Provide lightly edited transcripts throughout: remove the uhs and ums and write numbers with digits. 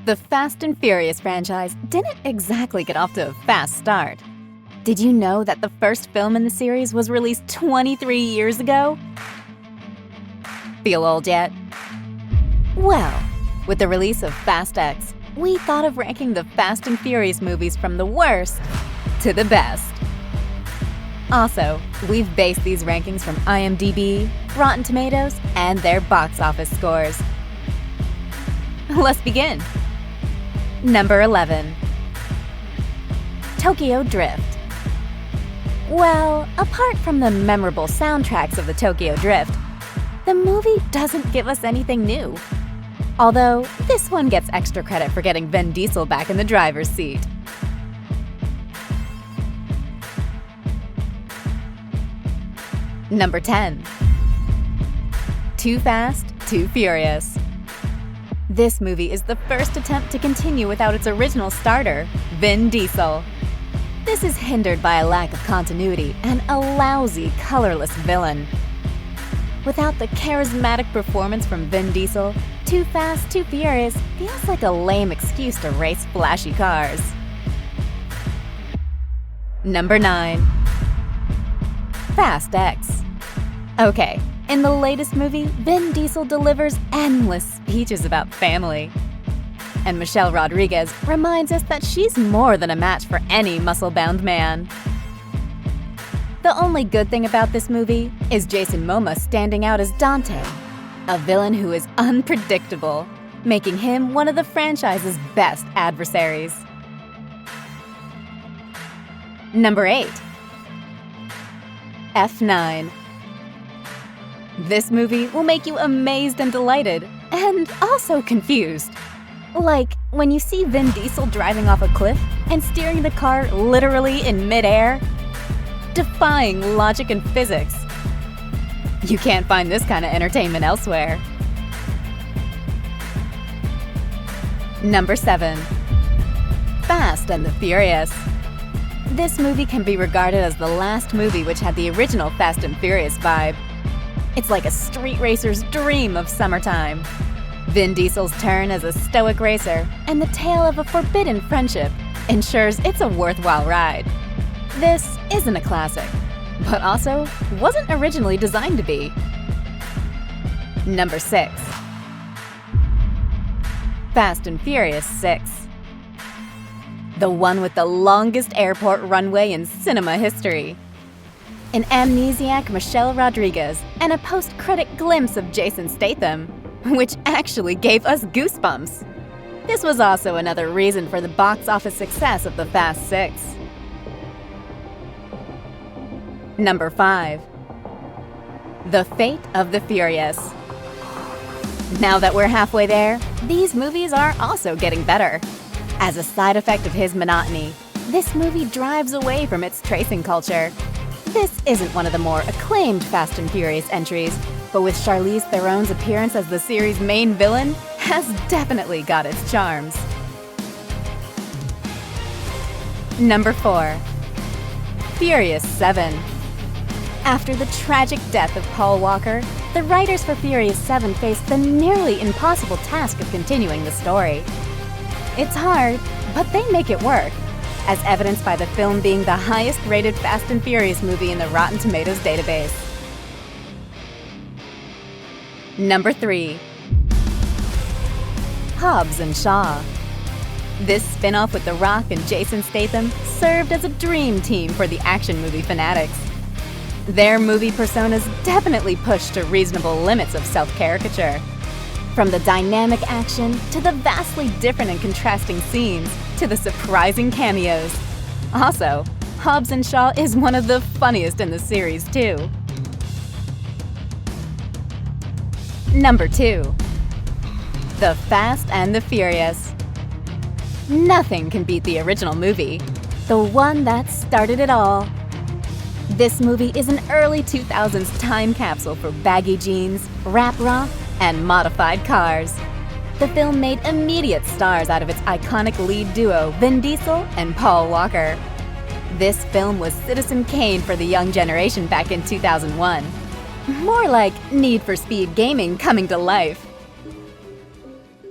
The Fast and Furious franchise didn't exactly get off to a fast start. Did you know that the first film in the series was released 23 years ago? Feel old yet? Well, with the release of Fast X, we thought of ranking the Fast and Furious movies from the worst to the best. Also, we've based these rankings from IMDB, Rotten Tomatoes, and their box office scores. Let's begin. Number 11. Tokyo Drift. Well, apart from the memorable soundtracks of the Tokyo Drift, the movie doesn't give us anything new. Although, this one gets extra credit for getting Vin Diesel back in the driver's seat. Number 10. Too Fast, Too Furious. This movie is the first attempt to continue without its original starter, Vin Diesel. This is hindered by a lack of continuity and a lousy, colorless villain. Without the charismatic performance from Vin Diesel, Too Fast, Too Furious feels like a lame excuse to race flashy cars. Number 9. Fast X. Okay, in the latest movie, Vin Diesel delivers endless speeches about family. And Michelle Rodriguez reminds us that she's more than a match for any muscle-bound man. The only good thing about this movie is Jason Momoa standing out as Dante, a villain who is unpredictable, making him one of the franchise's best adversaries. Number 8. F9. This movie will make you amazed and delighted, and also confused. Like when you see Vin Diesel driving off a cliff and steering the car literally in midair, defying logic and physics. You can't find this kind of entertainment elsewhere. Number 7. Fast and the Furious. This movie can be regarded as the last movie which had the original Fast and Furious vibe. It's like a street racer's dream of summertime. Vin Diesel's turn as a stoic racer and the tale of a forbidden friendship ensures it's a worthwhile ride. This isn't a classic, but also wasn't originally designed to be. Number 6. Fast and Furious 6. The one with the longest airport runway in cinema history. An amnesiac Michelle Rodriguez and a post-credit glimpse of Jason Statham, which actually gave us goosebumps. This was also another reason for the box office success of the Fast Six. Number 5. The Fate of the Furious. Now that we're halfway there, these movies are also getting better. As a side effect of his monotony, this movie drives away from its tracing culture. This isn't one of the more acclaimed Fast and Furious entries, but with Charlize Theron's appearance as the series' main villain, has definitely got its charms. Number 4. Furious 7. After the tragic death of Paul Walker, the writers for Furious 7 faced the nearly impossible task of continuing the story. It's hard, but they make it work, as evidenced by the film being the highest-rated Fast and Furious movie in the Rotten Tomatoes database. Number 3. Hobbs Shaw. This spin-off with The Rock and Jason Statham served as a dream team for the action movie fanatics. Their movie personas definitely pushed to reasonable limits of self-caricature. From the dynamic action, to the vastly different and contrasting scenes, to the surprising cameos. Also, Hobbs Shaw is one of the funniest in the series, too. Number 2. The Fast and the Furious. Nothing can beat the original movie, the one that started it all. This movie is an early 2000s time capsule for baggy jeans, rap rock, and modified cars. The film made immediate stars out of its iconic lead duo, Vin Diesel and Paul Walker. This film was Citizen Kane for the young generation back in 2001. More like Need for Speed gaming coming to life.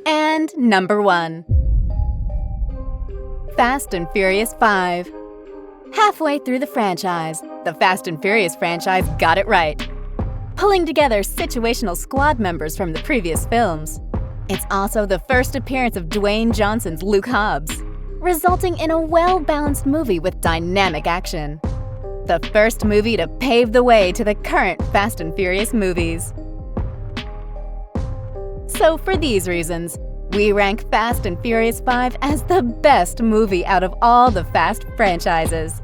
And number 1. Fast and Furious 5. Halfway through the franchise, the Fast and Furious franchise got it right, pulling together situational squad members from the previous films. It's also the first appearance of Dwayne Johnson's Luke Hobbs, resulting in a well-balanced movie with dynamic action. The first movie to pave the way to the current Fast and Furious movies. So for these reasons, we rank Fast and Furious 5 as the best movie out of all the Fast franchises.